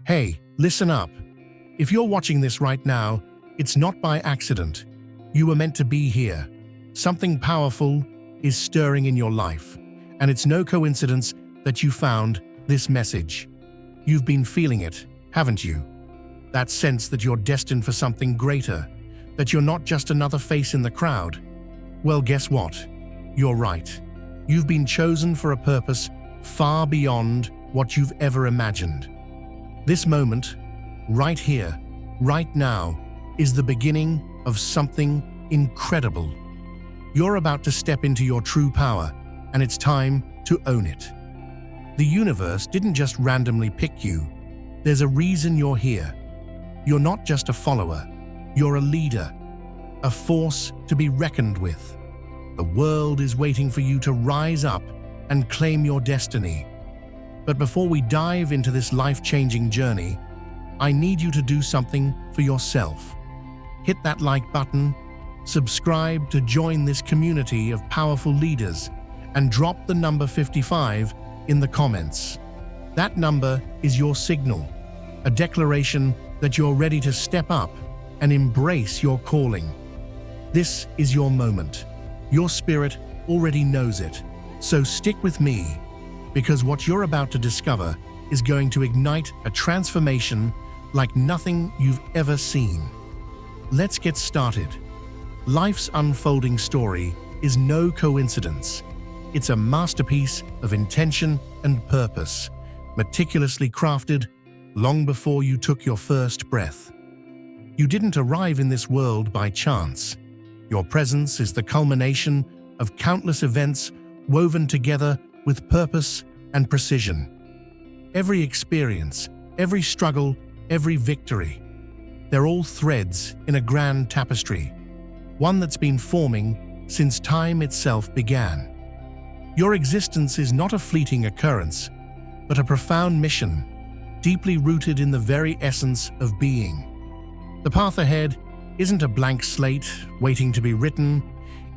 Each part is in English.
Hey, listen up. If you're watching this right now, it's not by accident. You were meant to be here. Something powerful is stirring in your life, and it's no coincidence that you found this message. You've been feeling it, haven't you? That sense that you're destined for something greater, that you're not just another face in the crowd. Well, guess what? You're right. You've been chosen for a purpose far beyond what you've ever imagined. This moment, right here, right now, is the beginning of something incredible. You're about to step into your true power, and it's time to own it. The universe didn't just randomly pick you. There's a reason you're here. You're not just a follower. You're a leader, a force to be reckoned with. The world is waiting for you to rise up and claim your destiny. But before we dive into this life-changing journey, I need you to do something for yourself. Hit that like button, subscribe to join this community of powerful leaders, and drop the number 55 in the comments. That number is your signal, a declaration that you're ready to step up and embrace your calling. This is your moment. Your spirit already knows it. So stick with me, because what you're about to discover is going to ignite a transformation like nothing you've ever seen. Let's get started. Life's unfolding story is no coincidence. It's a masterpiece of intention and purpose, meticulously crafted long before you took your first breath. You didn't arrive in this world by chance. Your presence is the culmination of countless events woven together with purpose and precision. Every experience, every struggle, every victory, they're all threads in a grand tapestry, one that's been forming since time itself began. Your existence is not a fleeting occurrence, but a profound mission, deeply rooted in the very essence of being. The path ahead isn't a blank slate waiting to be written.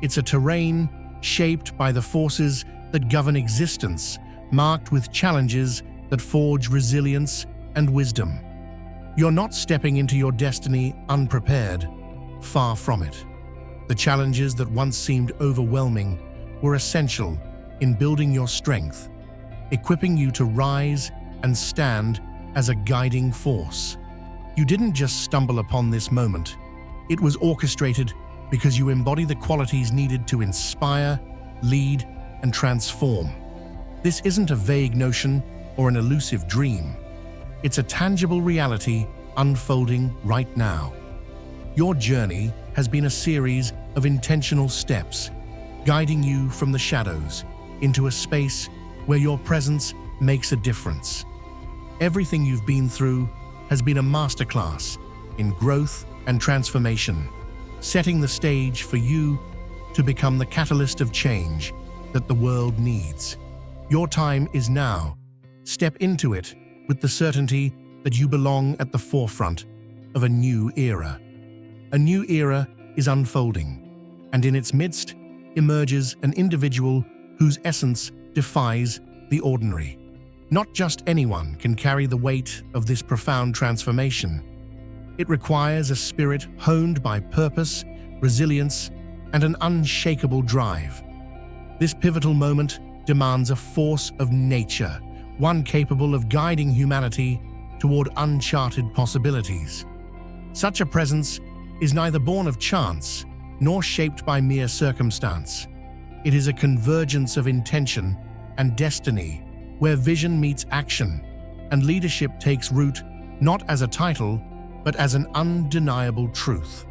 It's a terrain shaped by the forces that govern existence, marked with challenges that forge resilience and wisdom. You're not stepping into your destiny unprepared, far from it. The challenges that once seemed overwhelming were essential in building your strength, equipping you to rise and stand as a guiding force. You didn't just stumble upon this moment. It was orchestrated because you embody the qualities needed to inspire, lead, and transform. This isn't a vague notion or an elusive dream. It's a tangible reality unfolding right now. Your journey has been a series of intentional steps, guiding you from the shadows into a space where your presence makes a difference. Everything you've been through has been a masterclass in growth and transformation, setting the stage for you to become the catalyst of change that the world needs. Your time is now. Step into it with the certainty that you belong at the forefront of a new era. A new era is unfolding, and in its midst emerges an individual whose essence defies the ordinary. Not just anyone can carry the weight of this profound transformation. It requires a spirit honed by purpose, resilience, and an unshakable drive. This pivotal moment demands a force of nature, one capable of guiding humanity toward uncharted possibilities. Such a presence is neither born of chance nor shaped by mere circumstance. It is a convergence of intention and destiny, where vision meets action and leadership takes root not as a title, but as an undeniable truth.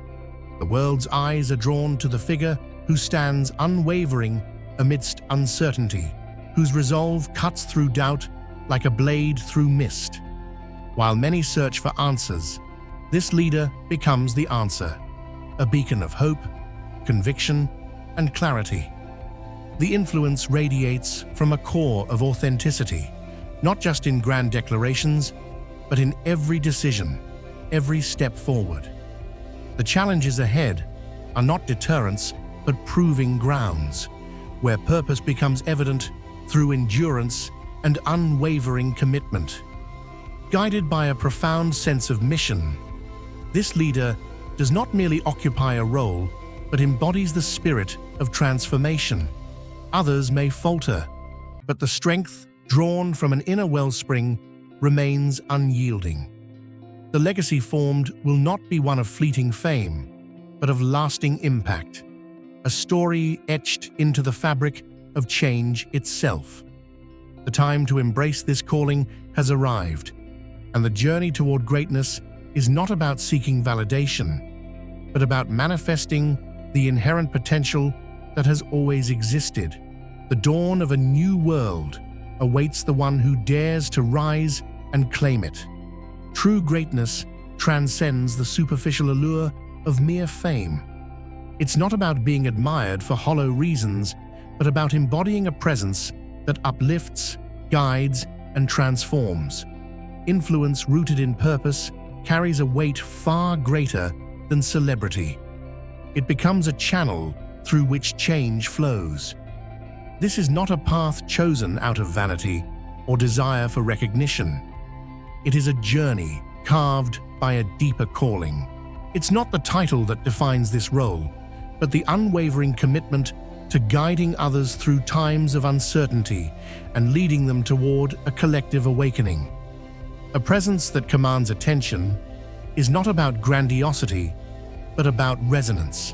The world's eyes are drawn to the figure who stands unwavering amidst uncertainty, whose resolve cuts through doubt like a blade through mist. While many search for answers, this leader becomes the answer, a beacon of hope, conviction, and clarity. The influence radiates from a core of authenticity, not just in grand declarations, but in every decision, every step forward. The challenges ahead are not deterrents, but proving grounds, where purpose becomes evident through endurance and unwavering commitment. Guided by a profound sense of mission, this leader does not merely occupy a role, but embodies the spirit of transformation. Others may falter, but the strength drawn from an inner wellspring remains unyielding. The legacy formed will not be one of fleeting fame, but of lasting impact, a story etched into the fabric of change itself. The time to embrace this calling has arrived, and the journey toward greatness is not about seeking validation, but about manifesting the inherent potential that has always existed. The dawn of a new world awaits the one who dares to rise and claim it. True greatness transcends the superficial allure of mere fame. It's not about being admired for hollow reasons, but about embodying a presence that uplifts, guides, and transforms. Influence rooted in purpose carries a weight far greater than celebrity. It becomes a channel through which change flows. This is not a path chosen out of vanity or desire for recognition. It is a journey carved by a deeper calling. It's not the title that defines this role, but the unwavering commitment to guiding others through times of uncertainty and leading them toward a collective awakening. A presence that commands attention is not about grandiosity, but about resonance,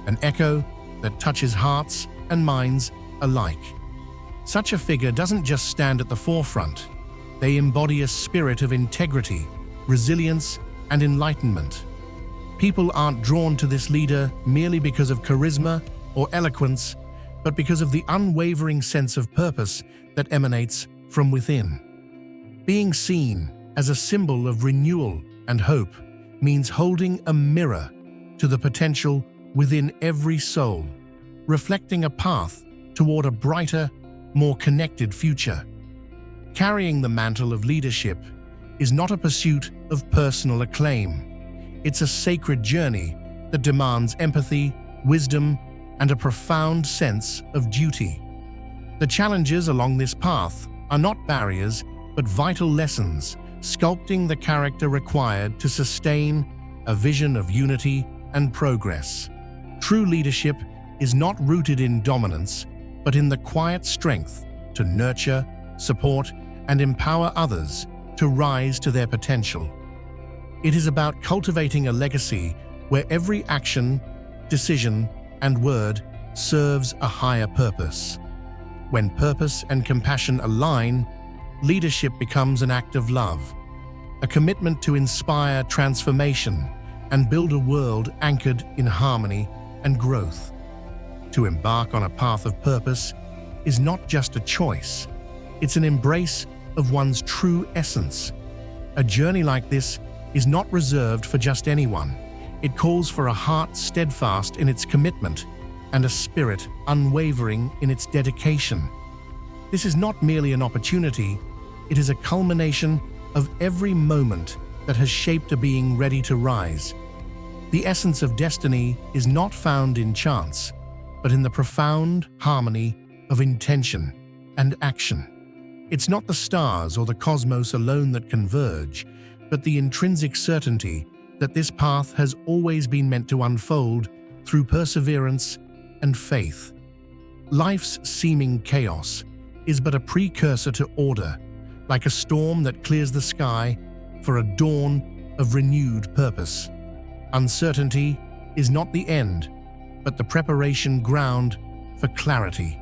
an echo that touches hearts and minds alike. Such a figure doesn't just stand at the forefront. They embody a spirit of integrity, resilience, and enlightenment. People aren't drawn to this leader merely because of charisma or eloquence, but because of the unwavering sense of purpose that emanates from within. Being seen as a symbol of renewal and hope means holding a mirror to the potential within every soul, reflecting a path toward a brighter, more connected future. Carrying the mantle of leadership is not a pursuit of personal acclaim. It's a sacred journey that demands empathy, wisdom, and a profound sense of duty. The challenges along this path are not barriers, but vital lessons, sculpting the character required to sustain a vision of unity and progress. True leadership is not rooted in dominance, but in the quiet strength to nurture, support, and empower others to rise to their potential. It is about cultivating a legacy where every action, decision, and word serves a higher purpose. When purpose and compassion align, leadership becomes an act of love, a commitment to inspire transformation and build a world anchored in harmony and growth. To embark on a path of purpose is not just a choice, it's an embrace of one's true essence. A journey like this is not reserved for just anyone. It calls for a heart steadfast in its commitment and a spirit unwavering in its dedication. This is not merely an opportunity, it is a culmination of every moment that has shaped a being ready to rise. The essence of destiny is not found in chance, but in the profound harmony of intention and action. It's not the stars or the cosmos alone that converge, but the intrinsic certainty that this path has always been meant to unfold through perseverance and faith. Life's seeming chaos is but a precursor to order, like a storm that clears the sky for a dawn of renewed purpose. Uncertainty is not the end, but the preparation ground for clarity.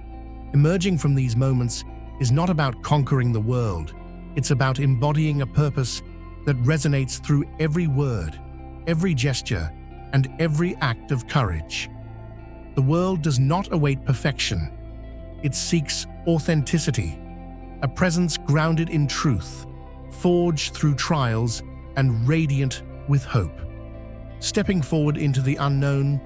Emerging from these moments is not about conquering the world, it's about embodying a purpose that resonates through every word, every gesture, and every act of courage. The world does not await perfection. It seeks authenticity, a presence grounded in truth, forged through trials and radiant with hope. Stepping forward into the unknown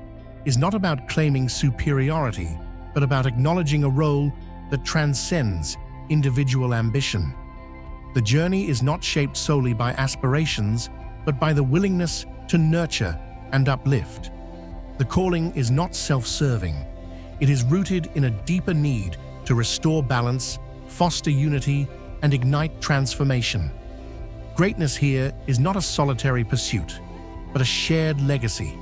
is not about claiming superiority, but about acknowledging a role that transcends individual ambition. The journey is not shaped solely by aspirations, but by the willingness to nurture and uplift. The calling is not self-serving. It is rooted in a deeper need to restore balance, foster unity, and ignite transformation. Greatness here is not a solitary pursuit, but a shared legacy.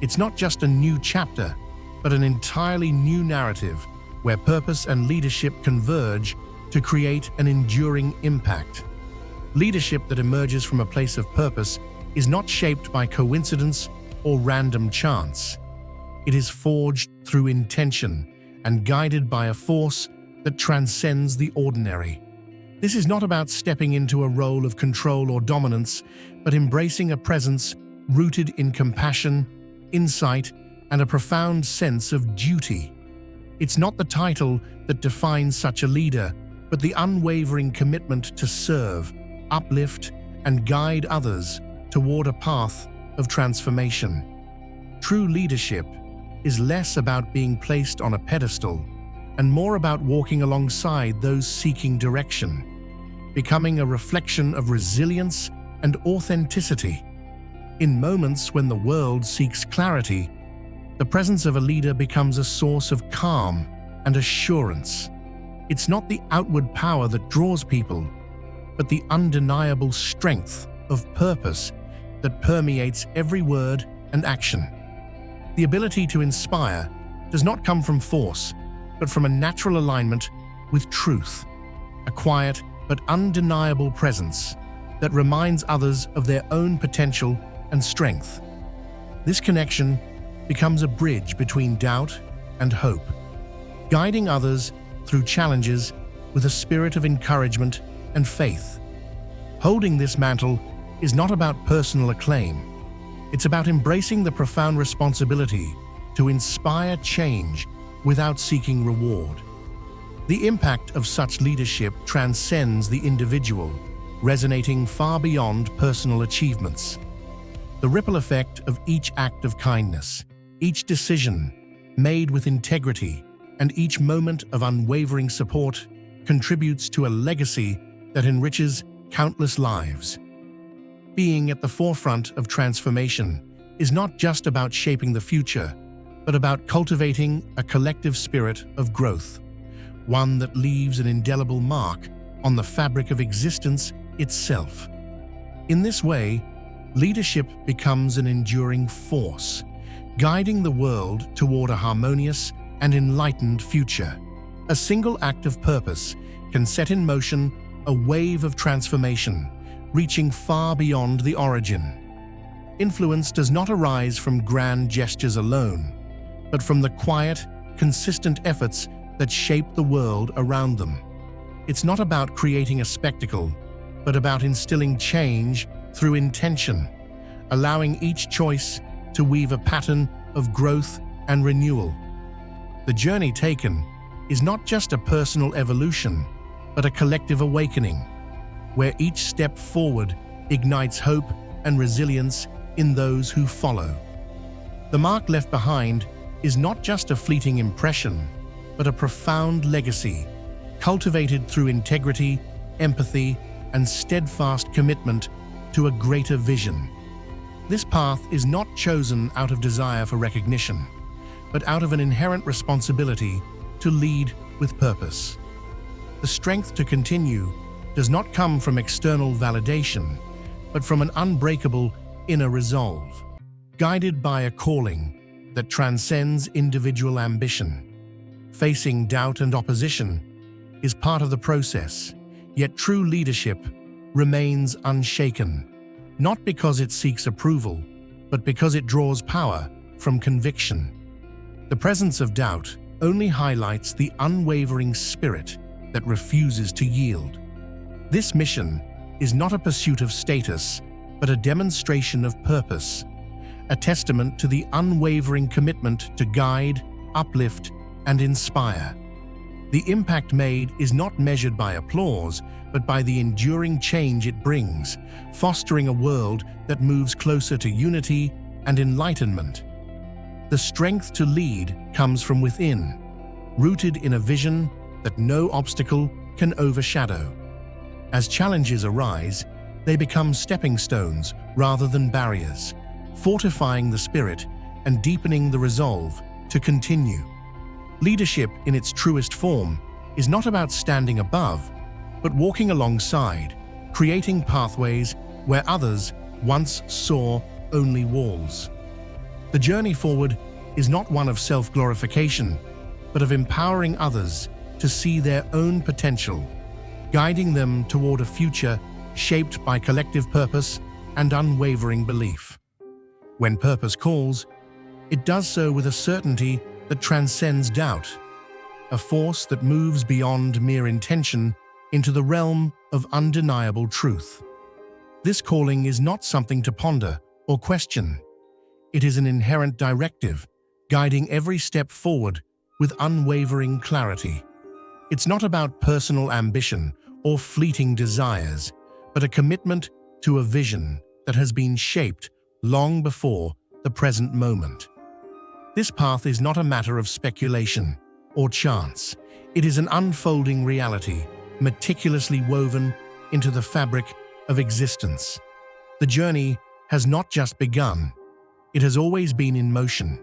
It's not just a new chapter, but an entirely new narrative where purpose and leadership converge to create an enduring impact. Leadership that emerges from a place of purpose is not shaped by coincidence or random chance. It is forged through intention and guided by a force that transcends the ordinary. This is not about stepping into a role of control or dominance, but embracing a presence rooted in compassion, insight, and a profound sense of duty. It's not the title that defines such a leader, but the unwavering commitment to serve, uplift, and guide others toward a path of transformation. True leadership is less about being placed on a pedestal and more about walking alongside those seeking direction, becoming a reflection of resilience and authenticity. In moments when the world seeks clarity, the presence of a leader becomes a source of calm and assurance. It's not the outward power that draws people, but the undeniable strength of purpose that permeates every word and action. The ability to inspire does not come from force, but from a natural alignment with truth, a quiet but undeniable presence that reminds others of their own potential and strength. This connection becomes a bridge between doubt and hope, guiding others through challenges with a spirit of encouragement and faith. Holding this mantle is not about personal acclaim. It's about embracing the profound responsibility to inspire change without seeking reward. The impact of such leadership transcends the individual, resonating far beyond personal achievements. The ripple effect of each act of kindness, each decision made with integrity, and each moment of unwavering support contributes to a legacy that enriches countless lives. Being at the forefront of transformation is not just about shaping the future, but about cultivating a collective spirit of growth, one that leaves an indelible mark on the fabric of existence itself. In this way, leadership becomes an enduring force, guiding the world toward a harmonious and enlightened future. A single act of purpose can set in motion a wave of transformation, reaching far beyond the origin. Influence does not arise from grand gestures alone, but from the quiet, consistent efforts that shape the world around them. It's not about creating a spectacle, but about instilling change through intention, allowing each choice to weave a pattern of growth and renewal. The journey taken is not just a personal evolution, but a collective awakening, where each step forward ignites hope and resilience in those who follow. The mark left behind is not just a fleeting impression, but a profound legacy, cultivated through integrity, empathy, and steadfast commitment to a greater vision. This path is not chosen out of desire for recognition, but out of an inherent responsibility to lead with purpose. The strength to continue does not come from external validation, but from an unbreakable inner resolve, guided by a calling that transcends individual ambition. Facing doubt and opposition is part of the process, yet true leadership remains unshaken, not because it seeks approval, but because it draws power from conviction. The presence of doubt only highlights the unwavering spirit that refuses to yield. This mission is not a pursuit of status, but a demonstration of purpose, a testament to the unwavering commitment to guide, uplift, and inspire. The impact made is not measured by applause, but by the enduring change it brings, fostering a world that moves closer to unity and enlightenment. The strength to lead comes from within, rooted in a vision that no obstacle can overshadow. As challenges arise, they become stepping stones rather than barriers, fortifying the spirit and deepening the resolve to continue. Leadership in its truest form is not about standing above, but walking alongside, creating pathways where others once saw only walls. The journey forward is not one of self-glorification, but of empowering others to see their own potential, guiding them toward a future shaped by collective purpose and unwavering belief. When purpose calls, it does so with a certainty that transcends doubt, a force that moves beyond mere intention into the realm of undeniable truth. This calling is not something to ponder or question. It is an inherent directive, guiding every step forward with unwavering clarity. It's not about personal ambition or fleeting desires, but a commitment to a vision that has been shaped long before the present moment. This path is not a matter of speculation or chance. It is an unfolding reality, meticulously woven into the fabric of existence. The journey has not just begun, it has always been in motion,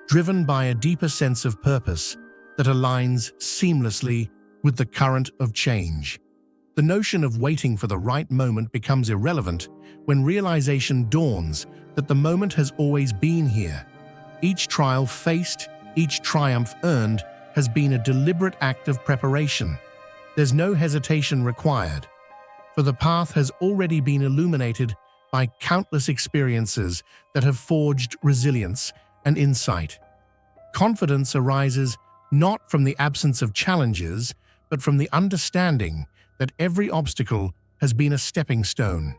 driven by a deeper sense of purpose that aligns seamlessly with the current of change. The notion of waiting for the right moment becomes irrelevant when realization dawns that the moment has always been here. Each trial faced, each triumph earned has been a deliberate act of preparation. There's no hesitation required, for the path has already been illuminated by countless experiences that have forged resilience and insight. Confidence arises not from the absence of challenges, but from the understanding that every obstacle has been a stepping stone,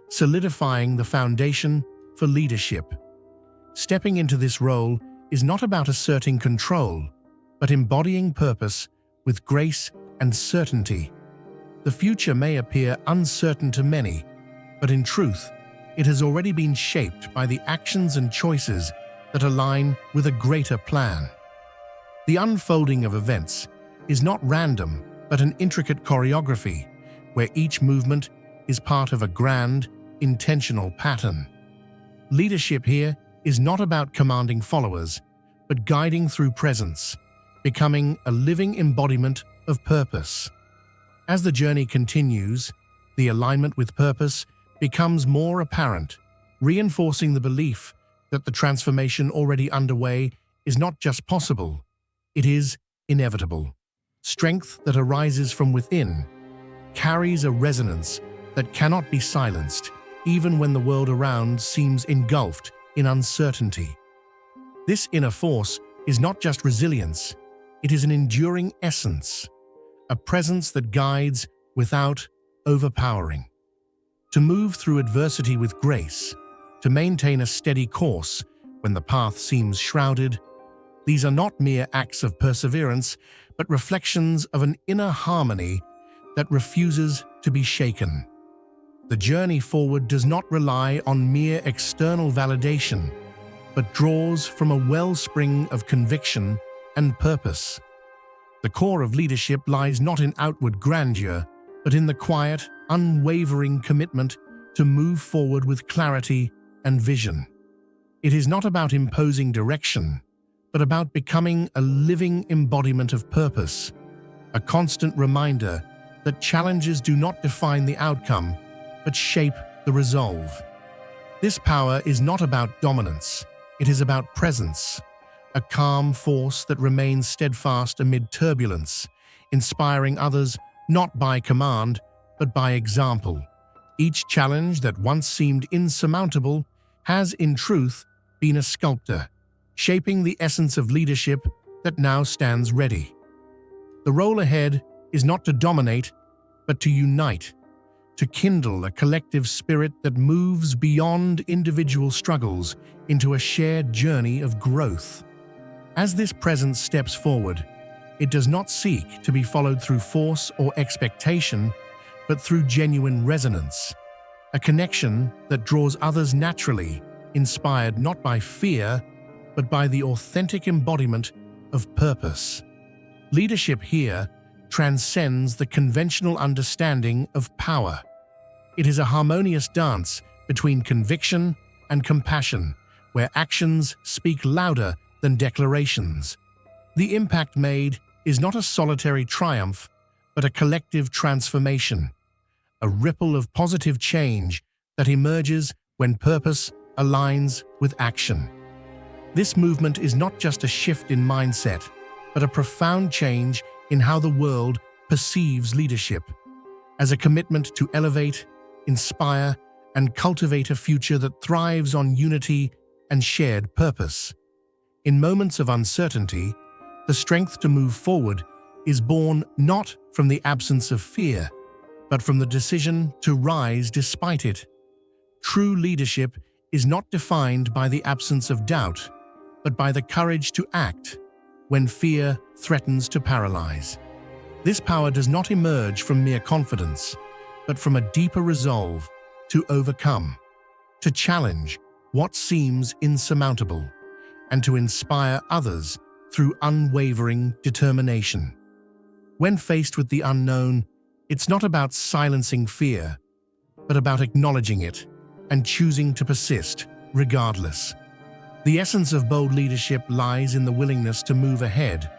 solidifying the foundation for leadership. Stepping into this role is not about asserting control, but embodying purpose with grace and certainty. The future may appear uncertain to many, but in truth, it has already been shaped by the actions and choices that align with a greater plan. The unfolding of events is not random, but an intricate choreography, where each movement is part of a grand, intentional pattern. Leadership here is not about commanding followers, but guiding through presence, becoming a living embodiment of purpose. As the journey continues, the alignment with purpose becomes more apparent, reinforcing the belief that the transformation already underway is not just possible, it is inevitable. Strength that arises from within carries a resonance that cannot be silenced, even when the world around seems engulfed in uncertainty. This inner force is not just resilience, it is an enduring essence, a presence that guides without overpowering. To move through adversity with grace, to maintain a steady course when the path seems shrouded, these are not mere acts of perseverance, but reflections of an inner harmony that refuses to be shaken. The journey forward does not rely on mere external validation, but draws from a wellspring of conviction and purpose. The core of leadership lies not in outward grandeur, but in the quiet, unwavering commitment to move forward with clarity and vision. It is not about imposing direction, but about becoming a living embodiment of purpose, a constant reminder that challenges do not define the outcome, but shape the resolve. This power is not about dominance, it is about presence, a calm force that remains steadfast amid turbulence, inspiring others not by command, but by example. Each challenge that once seemed insurmountable has, in truth, been a sculptor, shaping the essence of leadership that now stands ready. The role ahead is not to dominate, but to unite, to kindle a collective spirit that moves beyond individual struggles into a shared journey of growth. As this presence steps forward, it does not seek to be followed through force or expectation, but through genuine resonance, a connection that draws others naturally, inspired not by fear, but by the authentic embodiment of purpose. Leadership here transcends the conventional understanding of power. It is a harmonious dance between conviction and compassion, where actions speak louder than declarations. The impact made is not a solitary triumph, but a collective transformation, a ripple of positive change that emerges when purpose aligns with action. This movement is not just a shift in mindset, but a profound change in how the world perceives leadership, as a commitment to elevate, inspire, and cultivate a future that thrives on unity and shared purpose. In moments of uncertainty, the strength to move forward is born not from the absence of fear, but from the decision to rise despite it. True leadership is not defined by the absence of doubt, but by the courage to act when fear threatens to paralyze. This power does not emerge from mere confidence, but from a deeper resolve to overcome, to challenge what seems insurmountable, and to inspire others through unwavering determination. When faced with the unknown, it's not about silencing fear, but about acknowledging it and choosing to persist regardless. The essence of bold leadership lies in the willingness to move ahead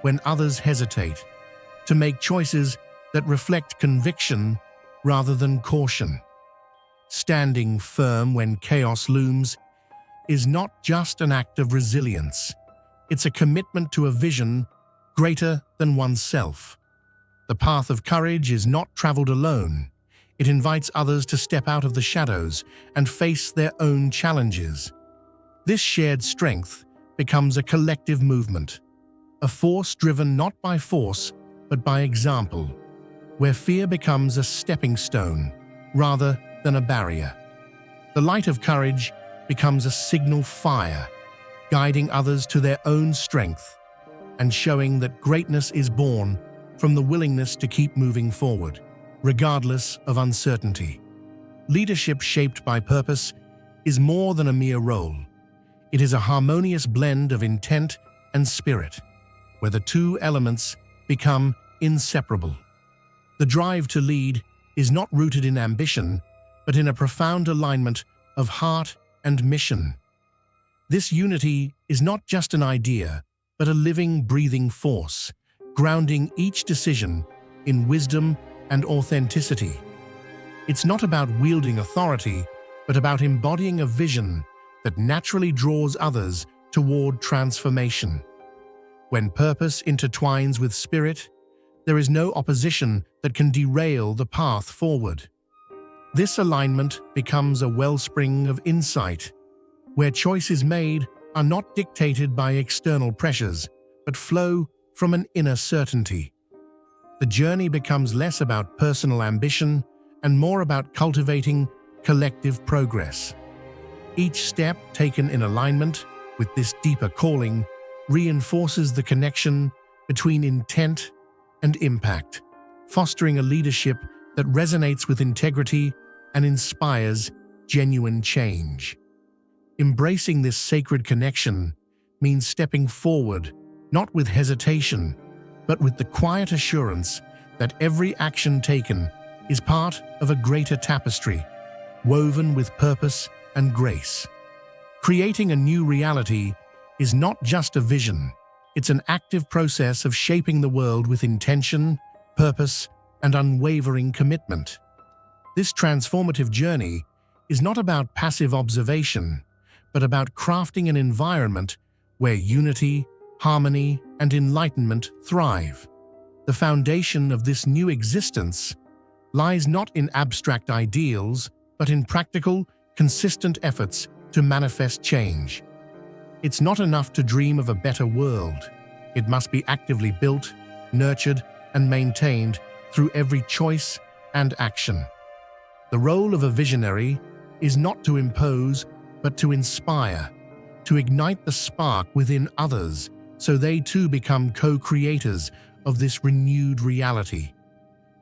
when others hesitate, to make choices that reflect conviction rather than caution. Standing firm when chaos looms is not just an act of resilience. It's a commitment to a vision greater than oneself. The path of courage is not traveled alone. It invites others to step out of the shadows and face their own challenges. This shared strength becomes a collective movement, a force driven not by force, but by example, where fear becomes a stepping stone rather than a barrier. The light of courage becomes a signal fire, guiding others to their own strength and showing that greatness is born from the willingness to keep moving forward, regardless of uncertainty. Leadership shaped by purpose is more than a mere role. It is a harmonious blend of intent and spirit, where the two elements become inseparable. The drive to lead is not rooted in ambition, but in a profound alignment of heart and mission. This unity is not just an idea, but a living, breathing force, grounding each decision in wisdom and authenticity. It's not about wielding authority, but about embodying a vision that naturally draws others toward transformation. When purpose intertwines with spirit, there is no opposition that can derail the path forward. This alignment becomes a wellspring of insight, where choices made are not dictated by external pressures, but flow from an inner certainty. The journey becomes less about personal ambition and more about cultivating collective progress. Each step taken in alignment with this deeper calling reinforces the connection between intent and impact, fostering a leadership that resonates with integrity and inspires genuine change. Embracing this sacred connection means stepping forward, not with hesitation, but with the quiet assurance that every action taken is part of a greater tapestry, woven with purpose and grace. Creating a new reality is not just a vision, it's an active process of shaping the world with intention, purpose, and unwavering commitment. This transformative journey is not about passive observation, but about crafting an environment where unity, harmony, and enlightenment thrive. The foundation of this new existence lies not in abstract ideals, but in practical, consistent efforts to manifest change. It's not enough to dream of a better world. It must be actively built, nurtured, and maintained through every choice and action. The role of a visionary is not to impose, but to inspire, to ignite the spark within others so they too become co-creators of this renewed reality.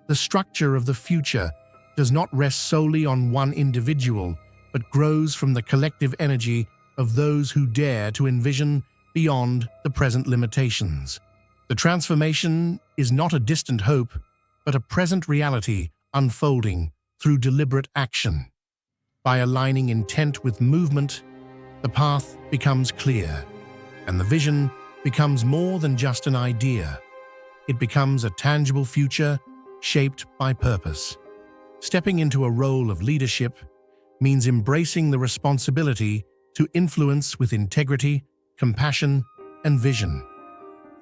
The structure of the future does not rest solely on one individual, but grows from the collective energy of those who dare to envision beyond the present limitations. The transformation is not a distant hope, but a present reality unfolding through deliberate action. By aligning intent with movement, the path becomes clear, and the vision becomes more than just an idea. It becomes a tangible future shaped by purpose. Stepping into a role of leadership means embracing the responsibility to influence with integrity, compassion, and vision.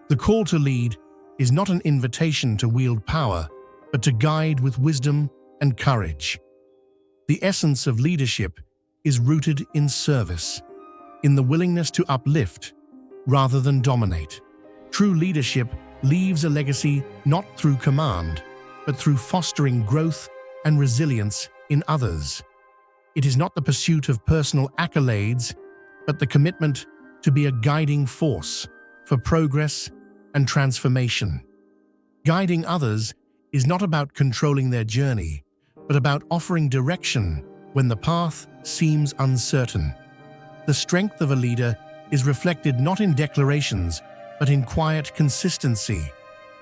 The call to lead is not an invitation to wield power, but to guide with wisdom and courage. The essence of leadership is rooted in service, in the willingness to uplift rather than dominate. True leadership leaves a legacy not through command, but through fostering growth and resilience in others. It is not the pursuit of personal accolades, but the commitment to be a guiding force for progress and transformation. Guiding others is not about controlling their journey, but about offering direction when the path seems uncertain. The strength of a leader is reflected not in declarations, but in quiet consistency,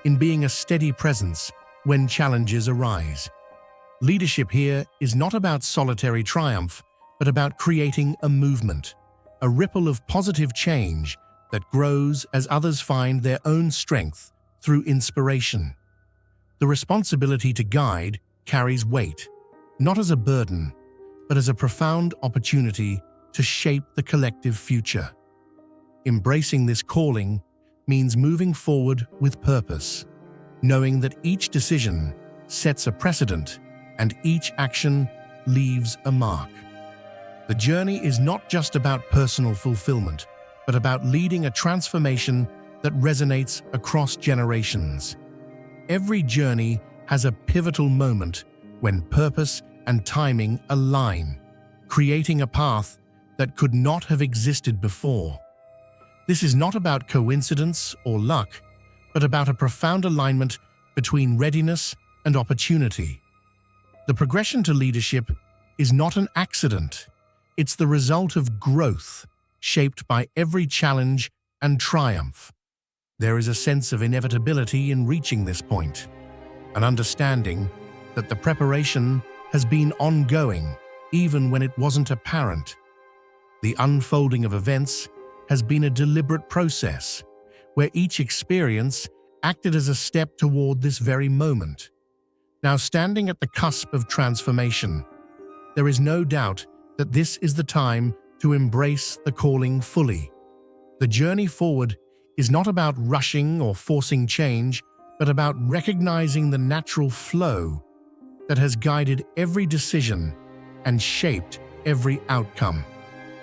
in being a steady presence when challenges arise. Leadership here is not about solitary triumph, but about creating a movement, a ripple of positive change that grows as others find their own strength through inspiration. The responsibility to guide carries weight, not as a burden, but as a profound opportunity to shape the collective future. Embracing this calling means moving forward with purpose, knowing that each decision sets a precedent and each action leaves a mark. The journey is not just about personal fulfillment, but about leading a transformation that resonates across generations. Every journey has a pivotal moment when purpose and timing align, creating a path that could not have existed before. This is not about coincidence or luck, but about a profound alignment between readiness and opportunity. The progression to leadership is not an accident. It's the result of growth, shaped by every challenge and triumph. There is a sense of inevitability in reaching this point, an understanding that the preparation has been ongoing even when it wasn't apparent. The unfolding of events has been a deliberate process, where each experience acted as a step toward this very moment. Now, standing at the cusp of transformation, there is no doubt that this is the time to embrace the calling fully. The journey forward is not about rushing or forcing change, but about recognizing the natural flow that has guided every decision and shaped every outcome.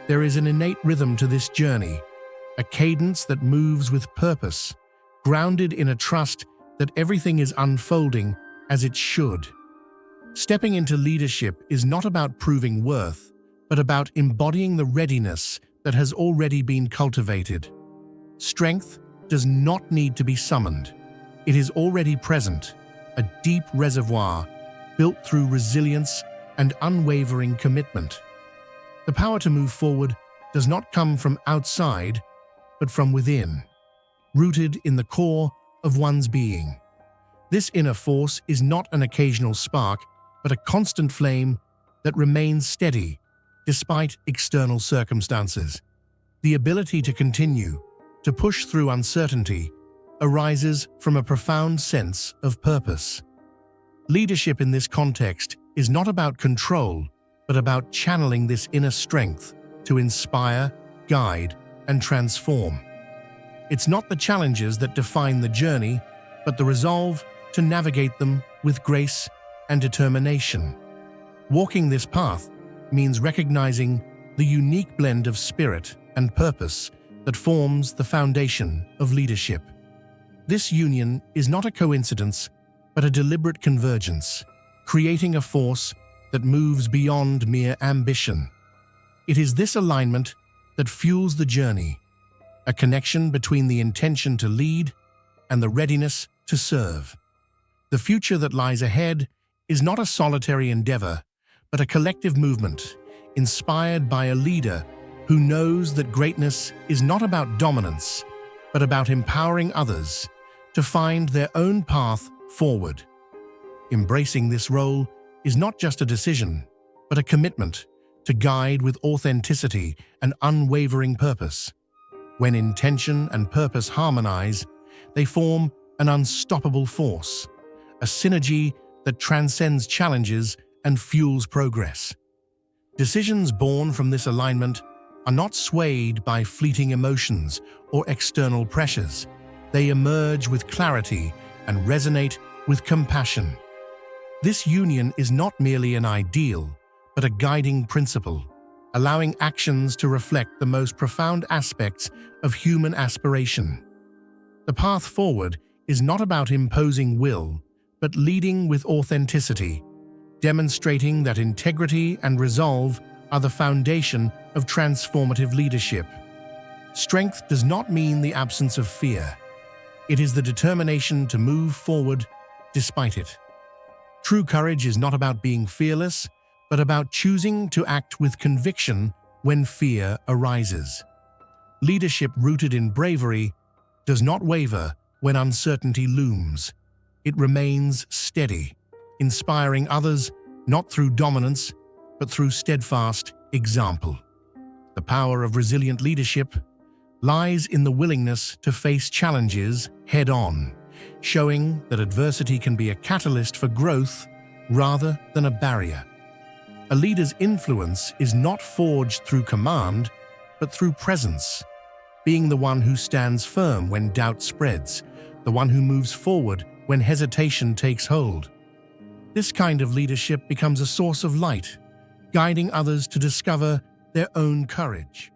There is an innate rhythm to this journey, a cadence that moves with purpose, grounded in a trust that everything is unfolding as it should. Stepping into leadership is not about proving worth, but about embodying the readiness that has already been cultivated. Strength does not need to be summoned. It is already present, a deep reservoir built through resilience and unwavering commitment. The power to move forward does not come from outside, but from within, rooted in the core of one's being. This inner force is not an occasional spark, but a constant flame that remains steady despite external circumstances. The ability to continue, to push through uncertainty, arises from a profound sense of purpose. Leadership in this context is not about control, but about channeling this inner strength to inspire, guide, and transform. It's not the challenges that define the journey, but the resolve to navigate them with grace and determination. Walking this path means recognizing the unique blend of spirit and purpose that forms the foundation of leadership. This union is not a coincidence, but a deliberate convergence, creating a force that moves beyond mere ambition. It is this alignment that fuels the journey, a connection between the intention to lead and the readiness to serve. The future that lies ahead is not a solitary endeavor, but a collective movement, inspired by a leader who knows that greatness is not about dominance, but about empowering others to find their own path forward. Embracing this role is not just a decision, but a commitment to guide with authenticity and unwavering purpose. When intention and purpose harmonize, they form an unstoppable force, a synergy that transcends challenges and fuels progress. Decisions born from this alignment are not swayed by fleeting emotions or external pressures. They emerge with clarity and resonate with compassion. This union is not merely an ideal, but a guiding principle, allowing actions to reflect the most profound aspects of human aspiration. The path forward is not about imposing will, but leading with authenticity, demonstrating that integrity and resolve are the foundation of transformative leadership. Strength does not mean the absence of fear. It is the determination to move forward despite it. True courage is not about being fearless, but about choosing to act with conviction when fear arises. Leadership rooted in bravery does not waver when uncertainty looms. It remains steady, inspiring others not through dominance, but through steadfast example. The power of resilient leadership lies in the willingness to face challenges head-on, showing that adversity can be a catalyst for growth rather than a barrier. A leader's influence is not forged through command, but through presence, being the one who stands firm when doubt spreads, the one who moves forward when hesitation takes hold. This kind of leadership becomes a source of light, guiding others to discover their own courage.